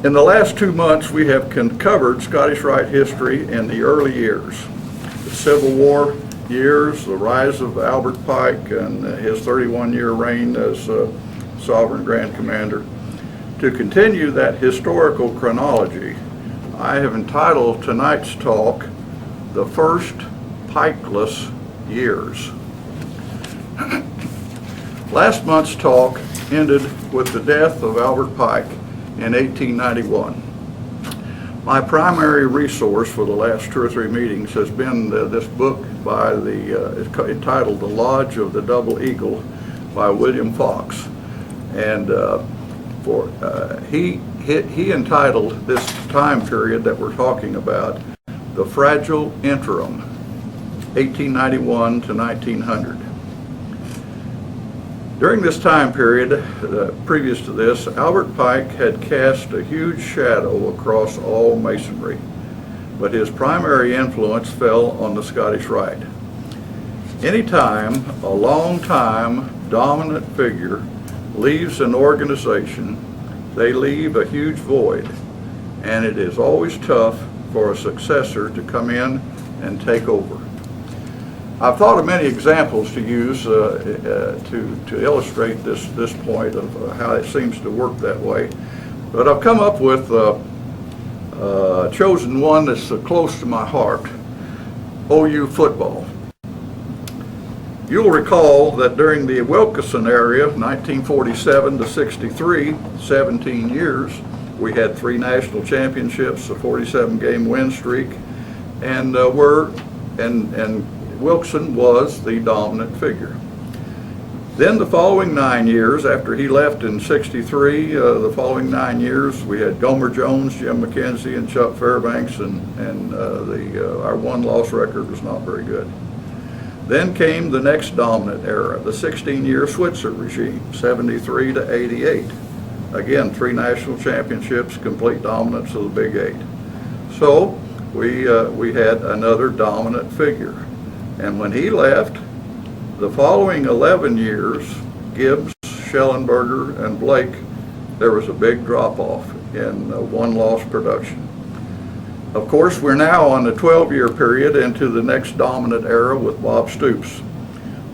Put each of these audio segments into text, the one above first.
In the last 2 months, we have covered Scottish Rite history in the early years, the Civil War years, the rise of Albert Pike and his 31-year reign as Sovereign Grand Commander. To continue that historical chronology, I have entitled tonight's talk, The First Pikeless Years. Last month's talk ended with the death of Albert Pike in 1891. My primary resource for the last 2 or 3 meetings has been this book by entitled The Lodge of the Double Eagle by William Fox. And he entitled this time period that we're talking about, The Fragile Interim, 1891 to 1900. During this time period, previous to this, Albert Pike had cast a huge shadow across all Masonry, but his primary influence fell on the Scottish Rite. Anytime a long-time dominant figure leaves an organization, they leave a huge void, and it is always tough for a successor to come in and take over. I've thought of many examples to use to illustrate this point of how it seems to work that way, but I've come up with chosen one that's close to my heart: OU football. You'll recall that during the Wilkinson era, 1947 to 63, 17 years, we had 3 national championships, a 47-game win streak, and Wilkinson was the dominant figure. Then the following 9 years, after he left in 63, the following 9 years, we had Gomer Jones, Jim McKenzie, and Chuck Fairbanks, and our one-loss record was not very good. Then came the next dominant era, the 16-year Switzer regime, 73 to 88. Again, 3 national championships, complete dominance of the Big 8. So we had another dominant figure. And when he left, the following 11 years, Gibbs, Schellenberger, and Blake, there was a big drop-off in one-loss production. Of course, we're now on the 12-year period into the next dominant era with Bob Stoops.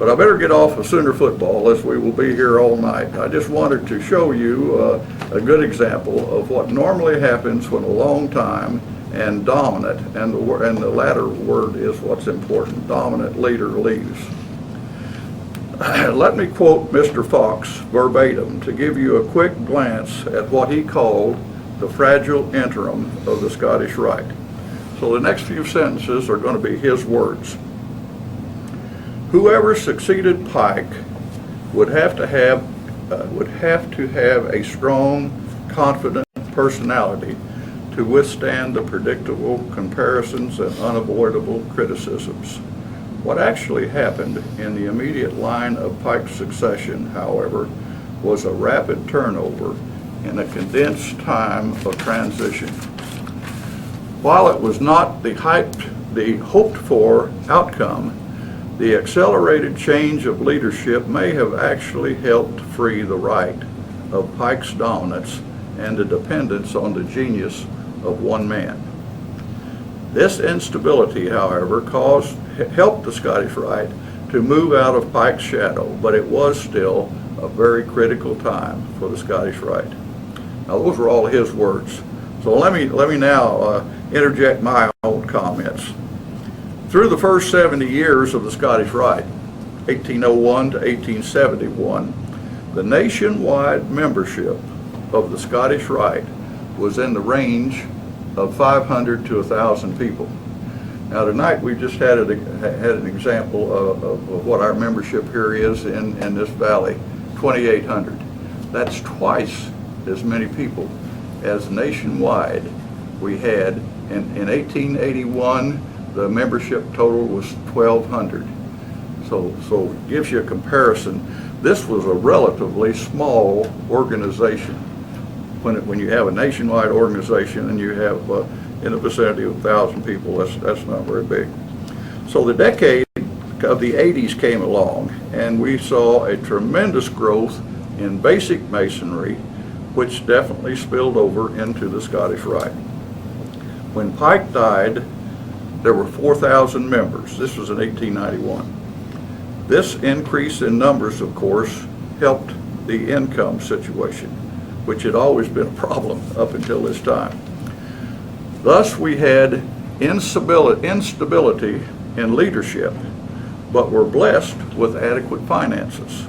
But I better get off of Sooner football, as we will be here all night. I just wanted to show you a good example of what normally happens when a long time and dominant, and the latter word is what's important, dominant leader leaves. Let me quote Mr. Fox verbatim to give you a quick glance at what he called the fragile interim of the Scottish Rite. So the next few sentences are going to be his words. Whoever succeeded Pike would have to have a strong, confident personality to withstand the predictable comparisons and unavoidable criticisms. What actually happened in the immediate line of Pike's succession, however, was a rapid turnover in a condensed time of transition. While it was not the hoped-for outcome, the accelerated change of leadership may have actually helped free the Rite of Pike's dominance and the dependence on the genius of one man. This instability, however, helped the Scottish Rite to move out of Pike's shadow, but it was still a very critical time for the Scottish Rite. Now, those were all his words. So let me now interject my own comments. Through the first 70 years of the Scottish Rite, 1801 to 1871, the nationwide membership of the Scottish Rite was in the range of 500 to 1,000 people. Now tonight we just had an example of what our membership here is in this valley, 2,800. That's twice as many people as nationwide we had. In 1881, the membership total was 1,200. So it gives you a comparison. This was a relatively small organization. When you have a nationwide organization and you have in the vicinity of 1,000 people, that's not very big. So the decade of the 80s came along, and we saw a tremendous growth in basic masonry which definitely spilled over into the Scottish Rite. When Pike died, there were 4,000 members. This was in 1891. This increase in numbers, of course, helped the income situation, which had always been a problem up until this time. Thus, we had instability in leadership, but were blessed with adequate finances.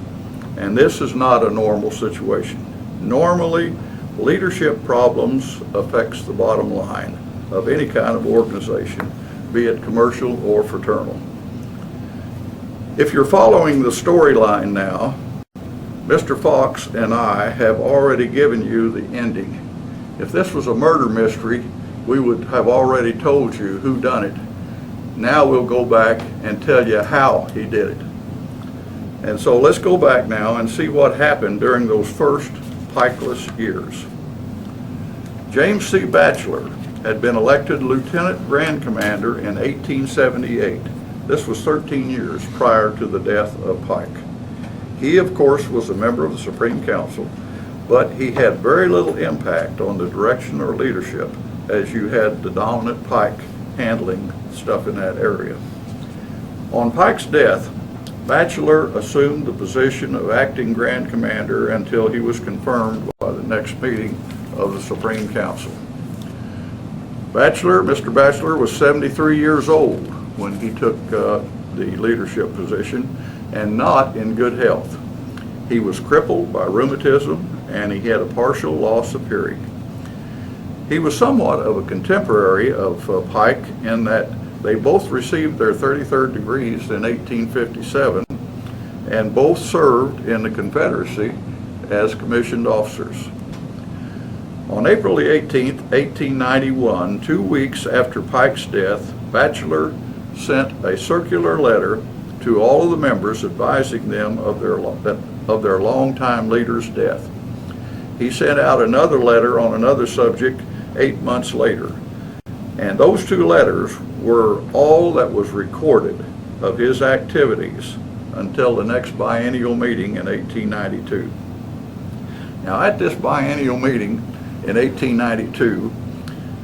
And this is not a normal situation. Normally, leadership problems affects the bottom line of any kind of organization, be it commercial or fraternal. If you're following the storyline now, Mr. Fox and I have already given you the ending. If this was a murder mystery, we would have already told you who done it. Now we'll go back and tell you how he did it. And so let's go back now and see what happened during those first Pikeless years. James C. Batchelor had been elected Lieutenant Grand Commander in 1878. This was 13 years prior to the death of Pike. He, of course, was a member of the Supreme Council, but he had very little impact on the direction or leadership, as you had the dominant Pike handling stuff in that area. On Pike's death, Batchelor assumed the position of acting Grand Commander until he was confirmed by the next meeting of the Supreme Council. Mr. Batchelor was 73 years old when he took the leadership position and not in good health. He was crippled by rheumatism and he had a partial loss of hearing. He was somewhat of a contemporary of Pike in that they both received their 33rd degrees in 1857 and both served in the Confederacy as commissioned officers. On April the 18th, 1891, 2 weeks after Pike's death, Batchelor sent a circular letter to all of the members advising them of their longtime leader's death. He sent out another letter on another subject 8 months later. And those two letters were all that was recorded of his activities until the next biennial meeting in 1892. Now, at this biennial meeting in 1892,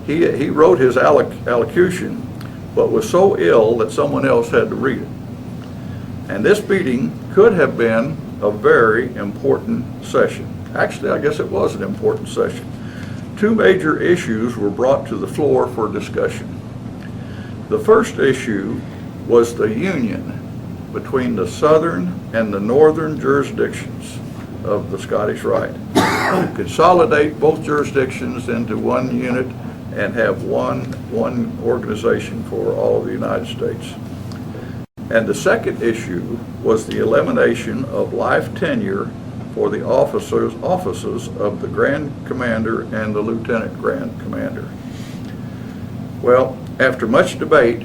he wrote his allocution, but was so ill that someone else had to read it. And this meeting could have been a very important session. Actually, I guess it was an important session. Two major issues were brought to the floor for discussion. The first issue was the union between the southern and the northern jurisdictions of the Scottish Rite. Consolidate both jurisdictions into one unit and have one organization for all of the United States. And the second issue was the elimination of life tenure for the offices of the Grand Commander and the Lieutenant Grand Commander. Well, after much debate,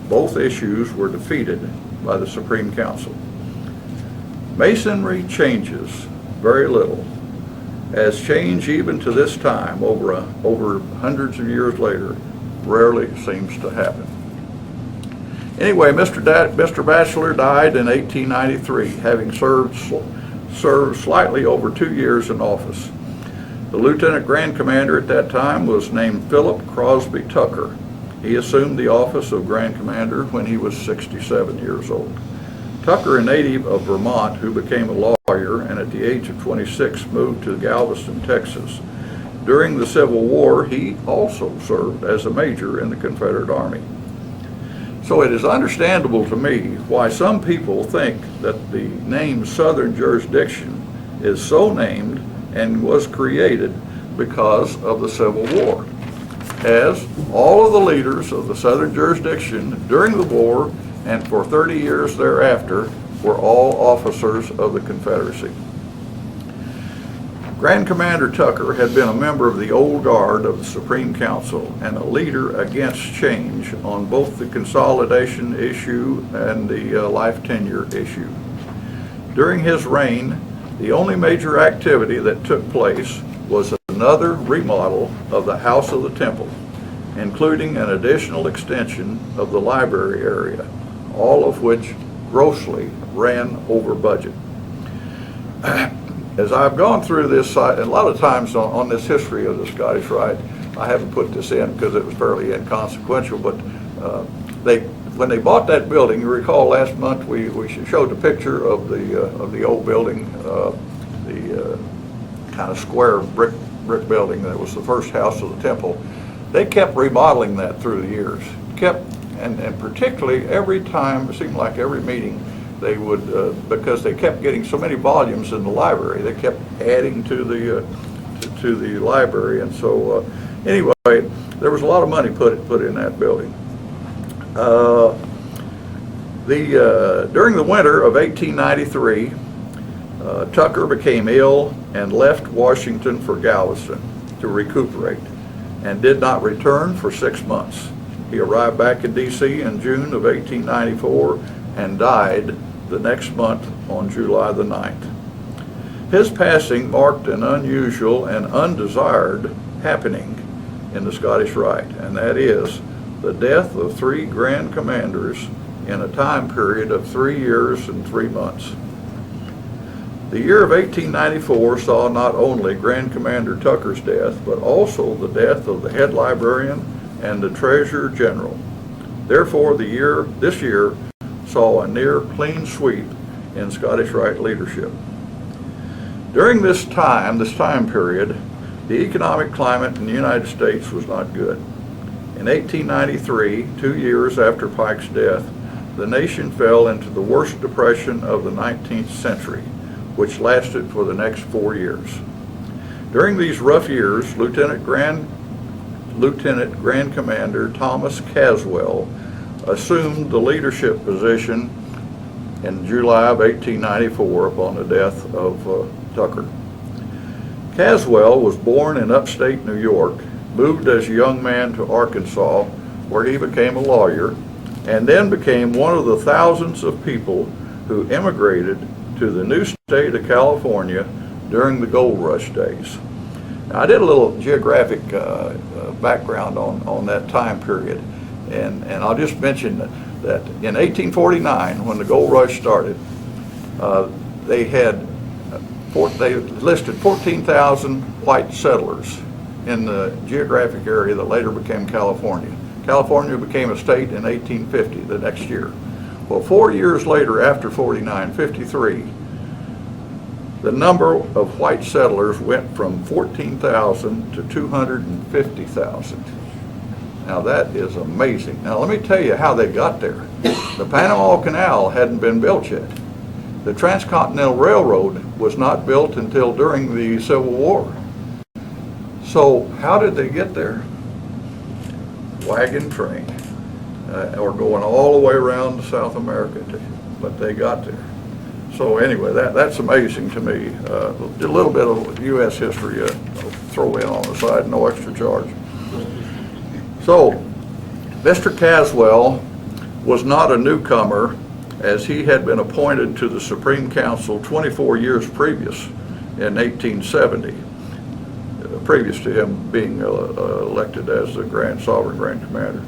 both issues were defeated by the Supreme Council. Masonry changes very little, as change even to this time, over hundreds of years later, rarely seems to happen. Anyway, Mr. Batchelor died in 1893, having served slightly over 2 years in office. The Lieutenant Grand Commander at that time was named Philip Crosby Tucker. He assumed the office of Grand Commander when he was 67 years old. Tucker, a native of Vermont who became a lawyer and at the age of 26 moved to Galveston, Texas. During the Civil War, he also served as a major in the Confederate Army. So it is understandable to me why some people think that the name Southern Jurisdiction is so named and was created because of the Civil War, as all of the leaders of the Southern Jurisdiction during the war and for 30 years thereafter were all officers of the Confederacy. Grand Commander Tucker had been a member of the old guard of the Supreme Council and a leader against change on both the consolidation issue and the life tenure issue. During his reign, the only major activity that took place was another remodel of the House of the Temple, including an additional extension of the library area, all of which grossly ran over budget. as I've gone through this, a lot of times on this history of the Scottish Rite, I haven't put this in because it was fairly inconsequential, but when they bought that building, you recall last month we showed a picture of the old building, the kind of square brick building that was the first house of the temple. They kept remodeling that through the years. And particularly every time, it seemed like every meeting, they would, because they kept getting so many volumes in the library, they kept adding to the library. And so anyway, there was a lot of money put in that building. During the winter of 1893, Tucker became ill and left Washington for Galveston to recuperate and did not return for 6 months. He arrived back in D.C. in June of 1894 and died the next month on July the 9th. His passing marked an unusual and undesired happening in the Scottish Rite, and that is the death of 3 Grand Commanders in a time period of 3 years and 3 months. The year of 1894 saw not only Grand Commander Tucker's death, but also the death of the head librarian and the Treasurer General. Therefore, this year saw a near clean sweep in Scottish Rite leadership. During this time period, the economic climate in the United States was not good. In 1893, 2 years after Pike's death, the nation fell into the worst depression of the 19th century, which lasted for the next 4 years. During these rough years, Lieutenant Grand Commander Thomas Caswell assumed the leadership position in July of 1894 upon the death of Tucker. Caswell was born in upstate New York, moved as a young man to Arkansas, where he became a lawyer, and then became one of the thousands of people who immigrated to the new state of California during the gold rush days. Now, I did a little geographic background on that time period, and I'll just mention that in 1849, when the gold rush started, they listed 14,000 white settlers in the geographic area that later became California. California became a state in 1850, the next year. Well, 4 years later, after 53, the number of white settlers went from 14,000 to 250,000. Now that is amazing. Now let me tell you how they got there. The Panama Canal hadn't been built yet. The Transcontinental Railroad was not built until during the Civil War. So how did they get there? Wagon train, or going all the way around South America, but they got there. So anyway, that's amazing to me. A little bit of U.S. history I'll throw in on the side, no extra charge. So Mr. Caswell was not a newcomer, as he had been appointed to the Supreme Council 24 years previous in 1870. Previous to him being elected as the Sovereign Grand Commander.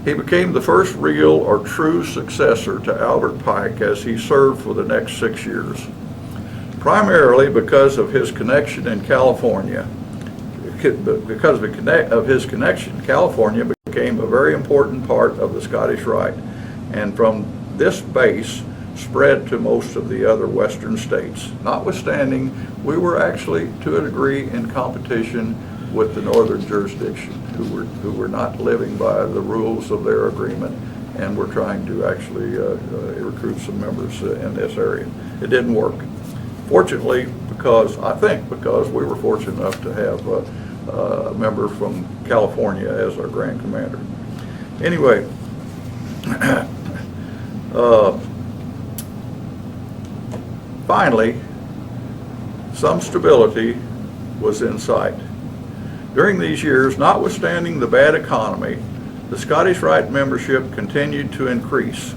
He became the first real or true successor to Albert Pike as he served for the next 6 years. Primarily because of his connection in California, California became a very important part of the Scottish Rite, and from this base spread to most of the other western states. Notwithstanding, we were actually, to a degree, in competition with the northern jurisdiction, who were not living by the rules of their agreement, and were trying to actually recruit some members in this area. It didn't work. Fortunately, because we were fortunate enough to have a member from California as our Grand Commander. Anyway, finally, some stability was in sight. During these years, notwithstanding the bad economy, the Scottish Rite membership continued to increase.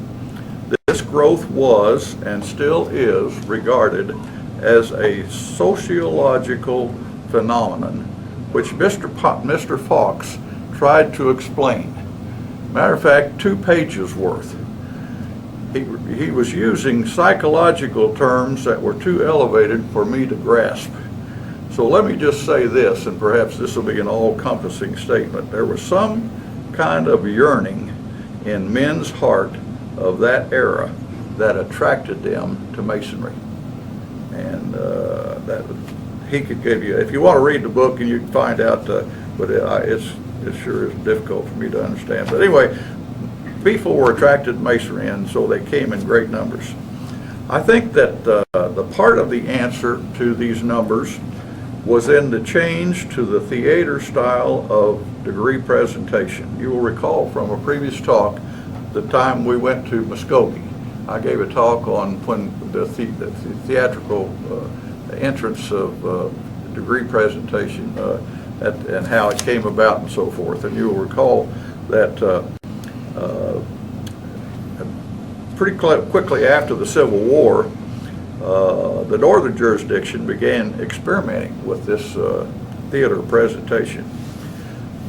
This growth was, and still is, regarded as a sociological phenomenon, which Mr. Fox tried to explain. Matter of fact, 2 pages worth. he was using psychological terms that were too elevated for me to grasp. So let me just say this, and perhaps this will be an all-encompassing statement. There was some kind of yearning in men's heart of that era that attracted them to Masonry. And that he could give you, if you want to read the book, and you can find out, but it sure is difficult for me to understand. But anyway, people were attracted to Masonry, and so they came in great numbers. I think that the part of the answer to these numbers was in the change to the theater style of degree presentation. You will recall from a previous talk the time we went to Muskogee. I gave a talk on when the theatrical entrance of degree presentation and how it came about and so forth. And you will recall that pretty quickly after the Civil War, the northern jurisdiction began experimenting with this theater presentation.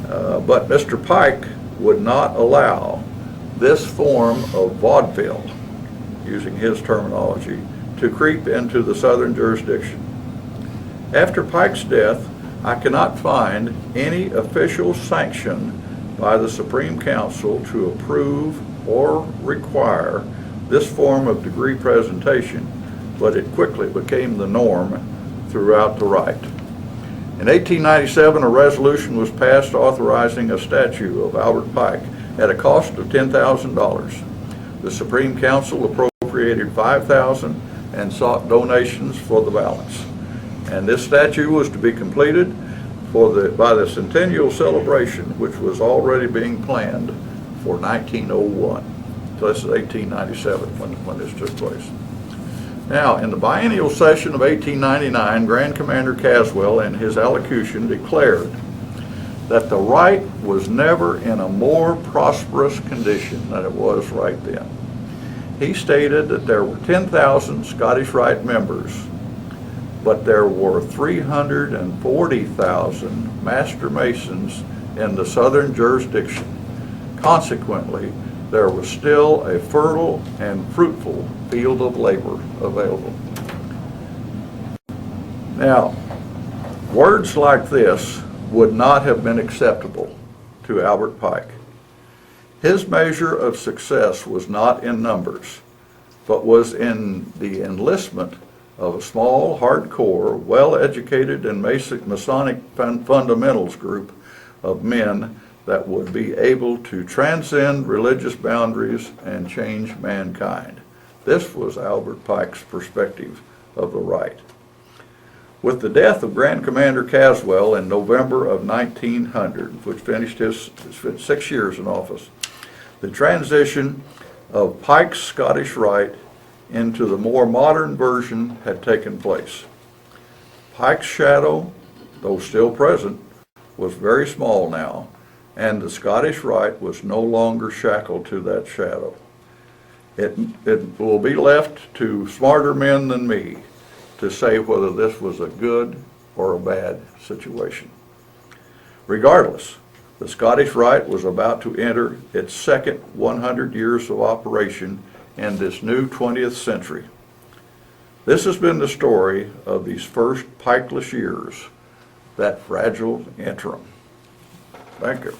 But Mr. Pike would not allow this form of vaudeville, using his terminology, to creep into the southern jurisdiction. After Pike's death, I cannot find any official sanction by the Supreme Council to approve or require this form of degree presentation, but it quickly became the norm throughout the Rite. In 1897, a resolution was passed authorizing a statue of Albert Pike at a cost of $10,000. The Supreme Council appropriated $5,000 and sought donations for the balance. And this statue was to be completed by the centennial celebration, which was already being planned for 1901. So this is 1897 when this took place. Now, in the biennial session of 1899, Grand Commander Caswell in his allocution declared that the Rite was never in a more prosperous condition than it was right then. He stated that there were 10,000 Scottish Rite members, but there were 340,000 Master Masons in the southern jurisdiction. Consequently, there was still a fertile and fruitful field of labor available. Now, words like this would not have been acceptable to Albert Pike. His measure of success was not in numbers, but was in the enlistment of a small, hardcore, well-educated and Masonic fundamentals group of men that would be able to transcend religious boundaries and change mankind. This was Albert Pike's perspective of the Rite. With the death of Grand Commander Caswell in November of 1900, which finished his 6 years in office, the transition of Pike's Scottish Rite into the more modern version had taken place. Pike's shadow, though still present, was very small now, and the Scottish Rite was no longer shackled to that shadow. It will be left to smarter men than me to say whether this was a good or a bad situation. Regardless, the Scottish Rite was about to enter its second 100 years of operation in this new 20th century. This has been the story of these first Pikeless years, that fragile interim. Thank you.